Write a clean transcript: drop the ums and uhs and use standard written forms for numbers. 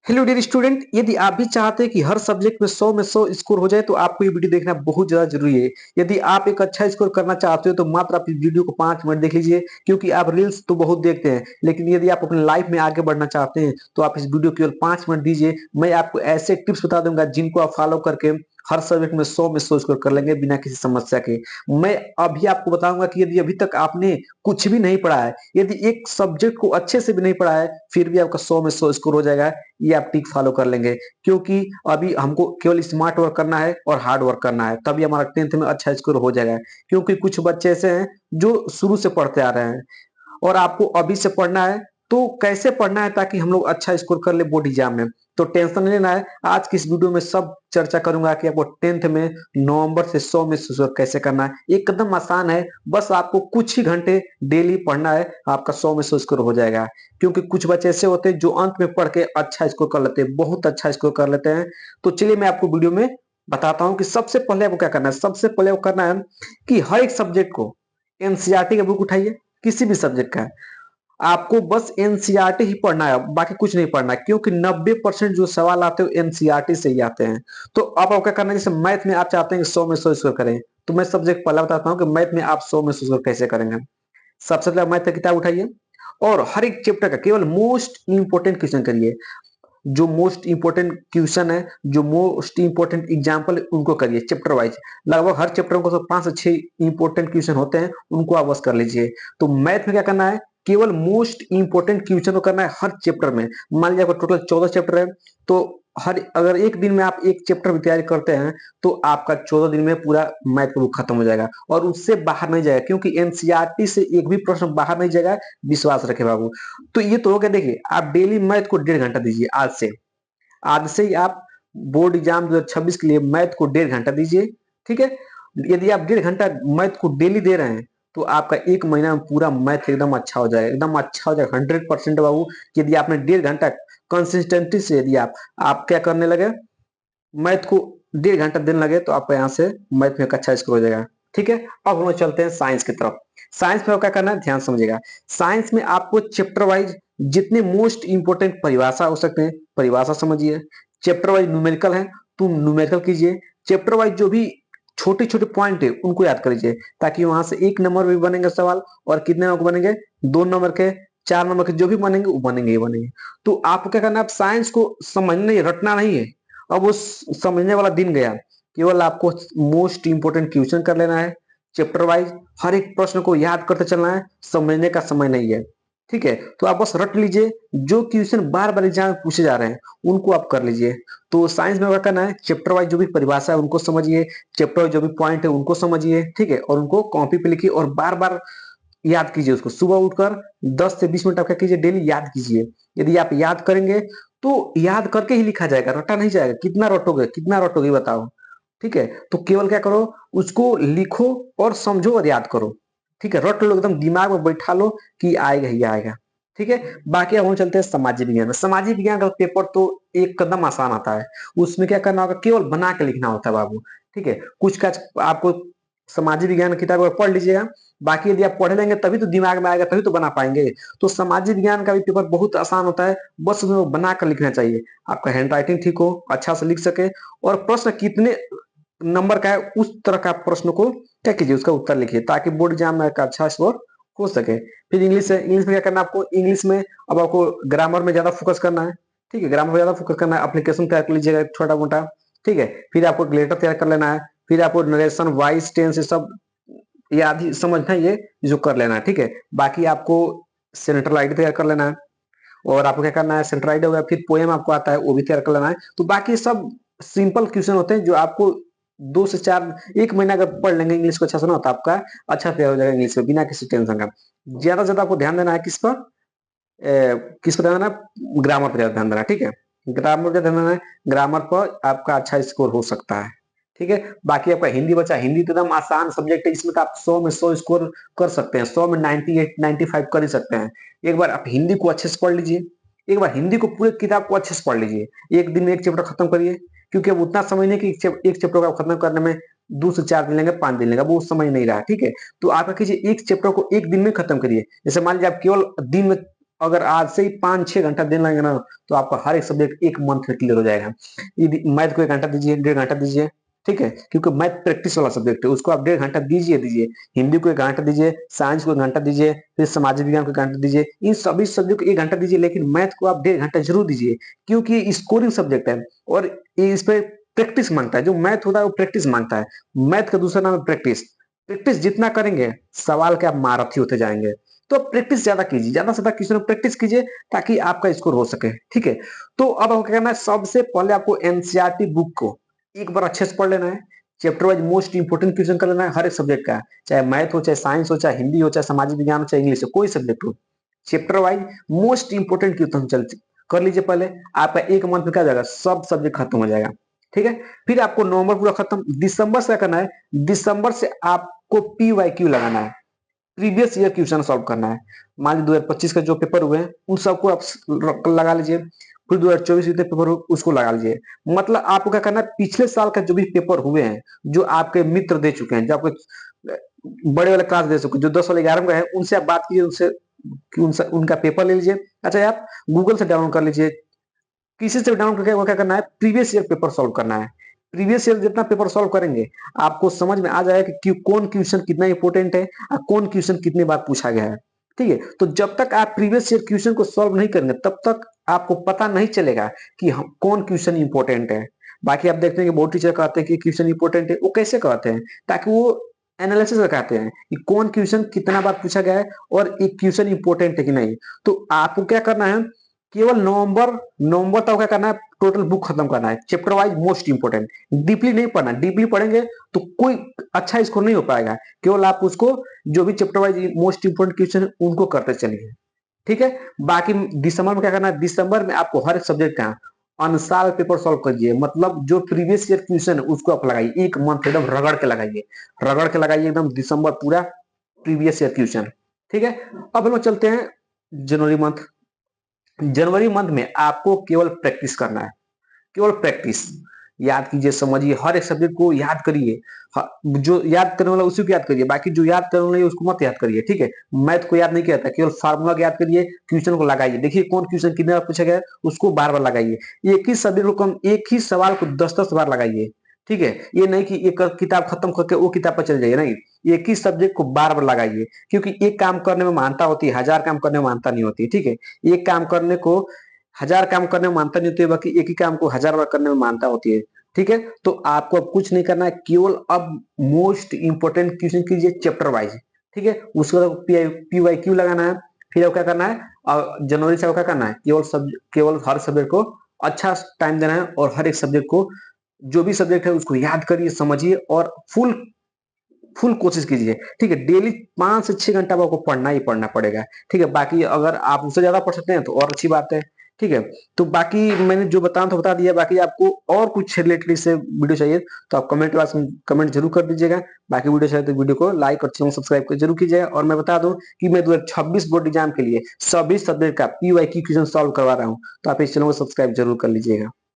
Hello dear student, यदि आप भी चाहते हैं कि हर सब्जेक्ट में 100 में 100 स्कोर हो जाए तो आपको ये वीडियो देखना बहुत ज़्यादा ज़रूरी है। यदि आप एक अच्छा स्कोर करना चाहते हो तो मात्र आप इस वीडियो को 5 मिनट देख लीजिए, क्योंकि आप रील्स तो बहुत देखते हैं, लेकिन यदि आप अपनी लाइफ में आगे बढ़ना चाहते हैं तो आप इस वीडियो केवल 5 मिनट दीजिए। मैं आपको ऐसे टिप्स बता दूँगा जिनको आप फॉलो करके हर सब्जेक्ट में 100 स्कोर कर लेंगे बिना किसी समस्या के। मैं अभी आपको बताऊँगा कि यदि अभी तक आपने कुछ भी नहीं पढ़ा है, यदि एक सब्जेक्ट को अच्छे से भी नहीं पढ़ा है, फिर भी आपका 100 में 100 स्कोर हो जाएगा। ये आप टिक फॉलो कर लेंगे, क्योंकि अभी हमको केवल स्मार्ट वर्क करना है और हार्ड वर्क करना है, तभी हमारा 10th में अच्छा स्कोर हो जाएगा। क्योंकि कुछ बच्चे ऐसे हैं जो शुरू से पढ़ते आ रहे हैं और आपको अभी से पढ़ना है। तो कैसे पढ़ना है ताकि हम लोग अच्छा स्कोर कर ले बोर्ड एग्जाम में, तो टेंशन नहीं लेना है। आज की इस वीडियो में सब चर्चा करूंगा कि आपको 10th में नवंबर से 100 में स्कोर कैसे करना है। एकदम आसान है, बस आपको कुछ ही घंटे डेली पढ़ना है, आपका 100 में 100 स्कोर हो जाएगा। क्योंकि कुछ बच्चे ऐसे होते हैं जो अंत में पढ़ के अच्छा स्कोर कर लेते हैं, बहुत अच्छा स्कोर कर लेते हैं। तो चलिए मैं आपको वीडियो में बताता हूँ कि सबसे पहले आपको क्या करना है। सबसे पहले आपको करना है कि हर एक सब्जेक्ट को एनसीईआरटी का बुक उठाइए, किसी भी सब्जेक्ट का। आपको बस एनसीईआरटी ही पढ़ना है, बाकी कुछ नहीं पढ़ना है, क्योंकि 90% जो सवाल आते हैं एनसीईआरटी से ही आते हैं। तो अब आपको क्या करना है, जैसे मैथ में आप चाहते हैं कि 100 में 100 स्कोर करें, तो मैं सब्जेक्ट पहला बताता हूँ कि मैथ में आप 100 में 100 स्कोर कैसे करेंगे। सबसे पहले मैथ की किताब उठाइए और हर एक चैप्टर का केवल मोस्ट इंपोर्टेंट क्वेश्चन करिए। जो मोस्ट इंपोर्टेंट क्वेश्चन है, जो मोस्ट इंपोर्टेंट एग्जांपल है, उनको करिए चैप्टर वाइज। लगभग हर चैप्टर को 5 से 6 इंपोर्टेंट क्वेश्चन होते हैं, उनको आप बस कर लीजिए। तो मैथ में क्या करना है, केवल मोस्ट इंपोर्टेंट क्वेश्चन को करना है हर चैप्टर में। मान लीजिए आपका टोटल 14 चैप्टर है, तो हर अगर एक दिन में आप एक चैप्टर की तैयारी करते हैं तो आपका 14 दिन में पूरा मैथ का बुक खत्म हो जाएगा और उससे बाहर नहीं जाएगा, क्योंकि एनसीईआरटी से एक भी प्रश्न बाहर नहीं जाएगा। विश्वास रखे बाबू। तो ये तो हो गया। देखिए, आप डेली मैथ को 1.5 घंटा दीजिए। आज से ही आप बोर्ड एग्जाम 2026 के लिए मैथ को 1.5 घंटा दीजिए। ठीक है। यदि आप 1.5 घंटा मैथ को डेली दे रहे हैं तो आपका 1 महीना में पूरा मैथ एकदम अच्छा हो जाएगा, एकदम अच्छा हो जाएगा 100% बाबू। यदि आपने 1.5 घंटा कंसिस्टेंसी से यदि आप क्या करने लगे, मैथ को 1.5 घंटा देने लगे, तो आपका यहाँ से मैथ में एक अच्छा स्कोर हो जाएगा। ठीक है। अब हम लोग चलते हैं साइंस की तरफ। साइंस में क्या करना है, ध्यान समझिएगा। साइंस में आपको चैप्टर वाइज जितने मोस्ट इंपोर्टेंट परिभाषा हो सकते हैं, परिभाषा समझिए। चैप्टर वाइज न्यूमेरिकल है तो न्यूमेरिकल कीजिए। चैप्टर वाइज जो भी छोटे छोटे पॉइंट है उनको याद करिए, ताकि वहां से 1 नंबर भी बनेंगे सवाल, और कितने नंबर बनेंगे, 2 नंबर के, 4 नंबर के, जो भी बनेंगे वो बनेंगे ही बनेंगे। तो आपको क्या करना है, आप साइंस को समझना ही, रटना नहीं है। अब वो समझने वाला दिन गया। केवल आपको मोस्ट इंपोर्टेंट क्वेश्चन कर लेना है चैप्टर वाइज। हर एक प्रश्न को याद करते चलना है, समझने का समय नहीं है। ठीक है। तो आप बस रट लीजिए, जो क्वेश्चन बार बार एग्जाम में पूछे जा रहे हैं उनको आप कर लीजिए। तो साइंस में क्या करना है, चैप्टर वाइज जो भी परिभाषा है उनको समझिए, चैप्टर वाइज जो भी पॉइंट है उनको समझिए। ठीक है। और उनको कॉपी पे लिखिए और बार बार याद कीजिए उसको। सुबह उठकर 10 से 20 मिनट आप क्या कीजिए, डेली याद कीजिए। यदि आप याद करेंगे तो याद करके ही लिखा जाएगा, रटा नहीं जाएगा। कितना रटोगे, कितना रटोगे बताओ। ठीक है। तो केवल क्या करो, उसको लिखो और समझो और याद करो। ठीक है। रट लो, एकदम दिमाग में बैठा लो कि आएगा ही आएगा। ठीक है। बाकी अब हम चलते हैं सामाजिक विज्ञान में। सामाजिक विज्ञान का पेपर तो एक कदम आसान आता है। उसमें क्या करना होगा, केवल बना के लिखना होता है बाबू। ठीक है। कुछ का आपको सामाजिक विज्ञान की किताब पढ़ लीजिएगा। बाकी यदि आप पढ़ लेंगे तभी तो दिमाग में आएगा, तभी तो बना पाएंगे। तो सामाजिक विज्ञान का भी पेपर बहुत आसान होता है, बस उसमें बना कर लिखना चाहिए। आपका हैंड राइटिंग ठीक हो, अच्छा से लिख सके, और प्रश्न कितने नंबर का है उस तरह का प्रश्न को क्या कीजिए, उसका उत्तर लिखिए, ताकि बोर्ड एग्जाम में अच्छा स्कोर हो सके। फिर इंग्लिश है। इंग्लिश में क्या करना है आपको, इंग्लिश में अब आपको ग्रामर में ज्यादा फोकस करना है। ठीक है। ग्रामर में ज्यादा फोकस करना है, एप्लीकेशन तैयार कर लीजिएगा छोटा मोटा। ठीक है। फिर आपको लेटर तैयार कर लेना है। फिर आपको नरेशन, वॉइस, टेंस, ये सब याद ही समझना, ये जो कर लेना है। ठीक है। बाकी आपको सेंट्रल आईडी तैयार कर लेना है। और आपको क्या करना है, सेंट्रल आईडी हो गया, फिर पोएम आपको आता है वो भी तैयार कर लेना है। तो बाकी सब सिंपल क्वेश्चन होते हैं जो आपको 2 से 4, 1 महीना अगर पढ़ लेंगे इंग्लिश को अच्छा से ना, तो आपका अच्छा तैयार हो जाएगा इंग्लिश में बिना किसी टेंशन का। ज्यादा से ज्यादा आपको ध्यान देना है किस पर, किस पर ध्यान देना है, ग्रामर पर ज्यादा ध्यान देना है। ठीक है। ग्रामर पर ध्यान देना है, ग्रामर पर आपका अच्छा स्कोर हो सकता है। ठीक है। बाकी आपका हिंदी बचा। हिंदी तो एकदम आसान सब्जेक्ट है, इसमें तो आप 100 में 100 स्कोर कर सकते हैं, 100 में 98 95 कर ही सकते हैं। एक बार आप हिंदी को अच्छे से पढ़ लीजिए, एक बार हिंदी को पूरे किताब को अच्छे से पढ़ लीजिए। एक दिन में एक चैप्टर खत्म करिए, क्योंकि अब उतना समय नहीं कि एक चैप्टर को खत्म करने में 2 से 4 दिन लेंगे, 5 दिन लेंगे, वो समझ नहीं रहा। ठीक है। तो आप क्या कीजिए, एक चैप्टर को एक दिन में खत्म करिए। जैसे मान लीजिए आप केवल दिन में अगर आज से ही 5-6 घंटा देने लगेंगे ना, तो आपका हर एक सब्जेक्ट 1 मंथ में क्लियर हो जाएगा। यदि मैथ को 1 घंटा दीजिए, 1.5 घंटा दीजिए, ठीक है? क्योंकि मैथ प्रैक्टिस वाला सब्जेक्ट है, उसको आप 1.5 घंटा दीजिए। हिंदी को 1 घंटा दीजिए, साइंस को 1 घंटा दीजिए, फिर सामाजिक विज्ञान को 1 घंटा दीजिए। इन सभी सब्जेक्ट को 1 घंटा दीजिए, लेकिन मैथ को आप 1.5 घंटा ज़रूर दीजिए, क्योंकि ये स्कोरिंग सब्जेक्ट है और इस पे प्रैक्टिस माँगता है। जो मैथ होता है वो प्रैक्टिस माँगता है। मैथ का दूसरा नाम है प्रैक्टिस। प्रैक्टिस जितना करेंगे, सवाल के आप महारथी होते जाएँगे। तो प्रैक्टिस ज्यादा कीजिए, ज्यादा से ज्यादा क्वेश्चन प्रैक्टिस कीजिए, ताकि आपका स्कोर हो सके। ठीक है? तो अब आपको क्या करना है, सबसे पहले आपको एनसीईआरटी बुक को एक बार अच्छे से पढ़ लेना है। Chapter wise most important question कर लेना है हर एक सब्जेक्ट का, चाहे मैथ हो, चाहे साइंस हो, चाहे हिंदी हो, चाहे सामाजिक विज्ञान हो, चाहे इंग्लिश हो, कोई सब्जेक्ट हो। Chapter wise most important question चल कर लीजिए पहले। आपका एक मंथ में क्या हो जाएगा, सब सब्जेक्ट खत्म हो जाएगा। ठीक है? फिर आपको नवंबर पूरा खत्म, दिसंबर से क्या करना है, दिसंबर से आपको पीवाईक्यू लगाना है। प्रीवियस ईयर क्वेश्चन सॉल्व करना है। मान लीजिए 2025 का जो पेपर हुए हैं उन सबको आप लगा लीजिए, फिर 2024 जितने पेपर हुए उसको लगा लीजिए। मतलब आपको क्या करना है, पिछले साल का जो भी पेपर हुए हैं, जो आपके मित्र दे चुके हैं, जो आपके बड़े वाले क्लास दे चुके हैं, जो 10 वाले 11 का है, उनसे आप बात कीजिए, उनसे उनका पेपर ले लीजिए। अच्छा, आप गूगल से डाउनलोड कर लीजिए, किसी से डाउनलोड करके वो क्या करना है, प्रीवियस ईयर पेपर सॉल्व करना है। प्रीवियस ईयर जितना पेपर सॉल्व करेंगे, आपको समझ में आ जाएगा कि कौन क्वेश्चन कितना इंपॉर्टेंट है और कौन क्वेश्चन कितनी बार पूछा गया है। ठीक है? तो जब तक आप प्रीवियस ईयर क्वेश्चन को सॉल्व नहीं करेंगे, तब तक आपको पता नहीं चलेगा कि कौन क्वेश्चन इंपॉर्टेंट है। बाकी आप देखते हैं कि बहुत टीचर कहते हैं कि क्वेश्चन इंपॉर्टेंट है, वो कैसे कहते हैं, ताकि वो एनालिसिस लगाते हैं कि कौन क्वेश्चन कितना बार पूछा गया है और एक क्वेश्चन इंपॉर्टेंट है कि नहीं। तो आपको क्या करना है, केवल नवंबर नवंबर तक क्या करना है, टोटल बुक खत्म करना है, chapter wise most important. Deeply नहीं पढ़ना, डीपली पढ़ेंगे तो कोई अच्छा स्कोर नहीं हो पाएगा। केवल आप उसको जो भी chapter wise most important question है उनको करते चलिए। ठीक है? बाकी दिसंबर में क्या करना है, दिसंबर में आपको हर एक सब्जेक्ट का अनसाल पेपर सॉल्व कीजिए। मतलब जो प्रीवियस ईयर क्वेश्चन है उसको आप लगाइए, एक मंथ एकदम रगड़ के लगाइए, रगड़ के लगाइए एकदम दिसंबर पूरा प्रीवियस ईयर क्वेश्चन। ठीक है? अब हम चलते हैं जनवरी मंथ। जनवरी मंथ में आपको केवल प्रैक्टिस करना है, केवल प्रैक्टिस। याद कीजिए, समझिए, हर एक सब्जेक्ट को याद करिए। जो याद करने वाला उसी को याद करिए, बाकी जो याद करने वाला है उसको मत याद करिए। ठीक है? मैथ को याद नहीं किया था, केवल फार्मूला को याद करिए, क्वेश्चन को लगाइए, देखिए कौन क्वेश्चन कितने बार पूछा गया है, उसको बार बार लगाइए। एक ही सब्जेक्ट को एक ही सवाल को 10-10 बार लगाइए। ठीक है? ये नहीं कि एक किताब खत्म करके वो किताब पर चले जाइए, नहीं, एक ही सब्जेक्ट को बार बार लगाइए। क्योंकि एक काम करने में महानता होती है, 1000 काम करने में महानता नहीं होती। ठीक है? एक काम करने को 1000 काम करने में मानता नहीं होती है, बाकी एक ही काम को 1000 बार करने में मानता होती है। ठीक है? तो आपको अब कुछ नहीं करना है, केवल अब मोस्ट इंपोर्टेंट क्वेश्चन कीजिए चैप्टर वाइज। ठीक है? उसके बाद पीवाईक्यू लगाना है। फिर आपको क्या करना है, जनवरी से आपको क्या करना है, केवल हर सब्जेक्ट को अच्छा टाइम देना है, और हर एक सब्जेक्ट को, जो भी सब्जेक्ट है उसको याद करिए, समझिए और फुल फुल कोशिश कीजिए। ठीक है? डेली 5 से 6 घंटा आपको पढ़ना ही पढ़ना पड़ेगा। ठीक है? बाकी अगर आप उससे ज्यादा पढ़ सकते हैं तो और अच्छी बात है। ठीक है? तो बाकी मैंने जो बताना था बता दिया। बाकी आपको और कुछ रिलेटेड इससे वीडियो चाहिए तो आप कमेंट बॉक्स में कमेंट जरूर कर दीजिएगा। बाकी वीडियो चाहिए तो वीडियो को लाइक और चैनल सब्सक्राइब कर जरूर कीजिएगा। और मैं बता दूं कि मैं 2026 बोर्ड एग्जाम के लिए सभी सब्जेक्ट का पीवाईक्यू क्वेश्चन सॉल्व करवा रहा हूँ, तो आप इस चैनल को सब्सक्राइब जरूर कर लीजिएगा।